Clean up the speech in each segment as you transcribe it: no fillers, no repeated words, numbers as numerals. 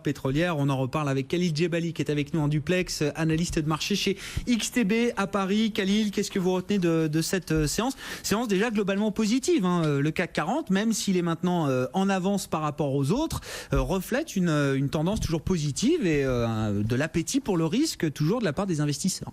pétrolière. On en reparle avec Khalil Djebali qui est avec nous en duplex, analyste de marché chez XTB à Paris. Khalil, qu'est-ce que vous retenez de cette séance déjà globalement positive, hein. Le CAC 40, même s'il est maintenant en avance par rapport aux autres, reflète une tendance toujours positive et de l'appétit pour le risque toujours de la part des investisseurs.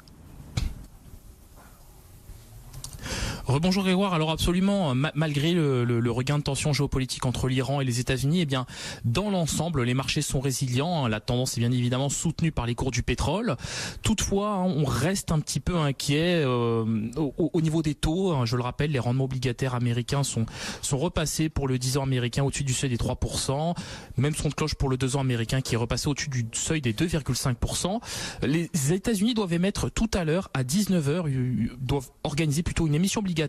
Rebonjour Grégoire, alors absolument, malgré le regain de tension géopolitique entre l'Iran et les États-Unis, eh bien, dans l'ensemble, les marchés sont résilients. La tendance est bien évidemment soutenue par les cours du pétrole. Toutefois, on reste un petit peu inquiet au niveau des taux. Je le rappelle, les rendements obligataires américains sont repassés pour le 10 ans américain au-dessus du seuil des 3%. Même son de cloche pour le 2 ans américain qui est repassé au-dessus du seuil des 2,5%. Les États-Unis doivent émettre tout à l'heure à 19h, ils doivent organiser plutôt une émission obligataire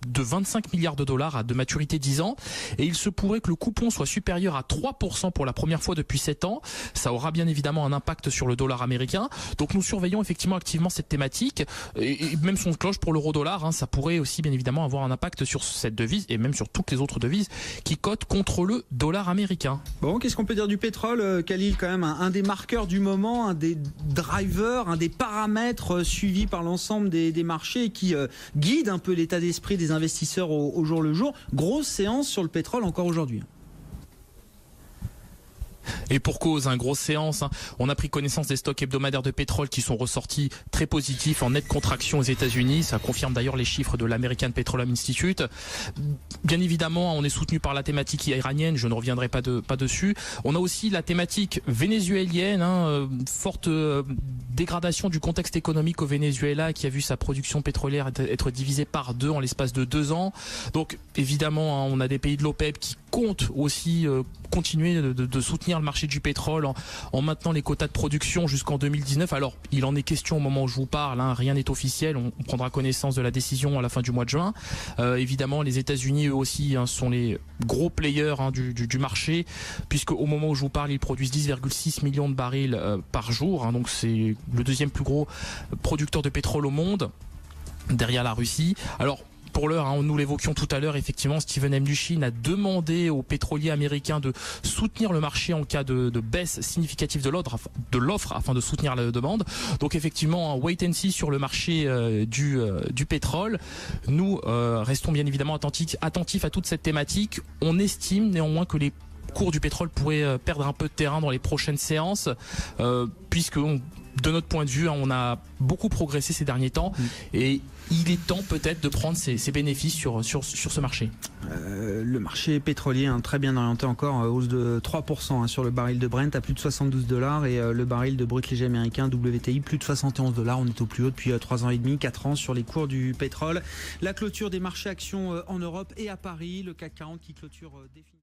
de 25 milliards de dollars de maturité 10 ans, et il se pourrait que le coupon soit supérieur à 3% pour la première fois depuis 7 ans. Ça aura bien évidemment un impact sur le dollar américain. Donc nous surveillons effectivement activement cette thématique, et même son de cloche pour l'euro-dollar, hein, ça pourrait aussi bien évidemment avoir un impact sur cette devise et même sur toutes les autres devises qui cotent contre le dollar américain. Bon, qu'est-ce qu'on peut dire du pétrole, Khalil? Quand même un des marqueurs du moment, un des drivers, un des paramètres suivis par l'ensemble des marchés et qui guide un peu l'état d'esprit des investisseurs au jour le jour. Grosse séance sur le pétrole encore aujourd'hui. Et pour cause, grosse séance. On a pris connaissance des stocks hebdomadaires de pétrole qui sont ressortis très positifs en nette contraction aux États-Unis. Ça confirme d'ailleurs les chiffres de l'American Petroleum Institute. Bien évidemment, on est soutenu par la thématique iranienne. Je ne reviendrai pas dessus. On a aussi la thématique vénézuélienne. Forte dégradation du contexte économique au Venezuela qui a vu sa production pétrolière être divisée par 2 en l'espace de 2 ans. Donc évidemment, on a des pays de l'OPEP qui comptent aussi continuer de soutenir le marché du pétrole en maintenant les quotas de production jusqu'en 2019. Alors, il en est question au moment où je vous parle, rien n'est officiel, on prendra connaissance de la décision à la fin du mois de juin. Évidemment, les États-Unis, eux aussi, sont les gros players du marché, puisque au moment où je vous parle, ils produisent 10,6 millions de barils par jour, donc c'est le deuxième plus gros producteur de pétrole au monde, derrière la Russie. Alors, pour l'heure, nous l'évoquions tout à l'heure, effectivement, Steven Mnuchin a demandé aux pétroliers américains de soutenir le marché en cas de baisse significative de l'offre afin de soutenir la demande. Donc effectivement, un wait and see sur le marché du pétrole. Nous restons bien évidemment attentifs à toute cette thématique. On estime néanmoins que les cours du pétrole pourraient perdre un peu de terrain dans les prochaines séances, puisque de notre point de vue, on a beaucoup progressé ces derniers temps et il est temps peut-être de prendre ses bénéfices sur ce marché. Le marché pétrolier très bien orienté encore, hausse de 3% sur le baril de Brent à plus de $72 et le baril de brut léger américain WTI plus de $71. On est au plus haut depuis 3 ans et demi, 4 ans sur les cours du pétrole. La clôture des marchés actions en Europe et à Paris, le CAC 40 qui clôture définitivement.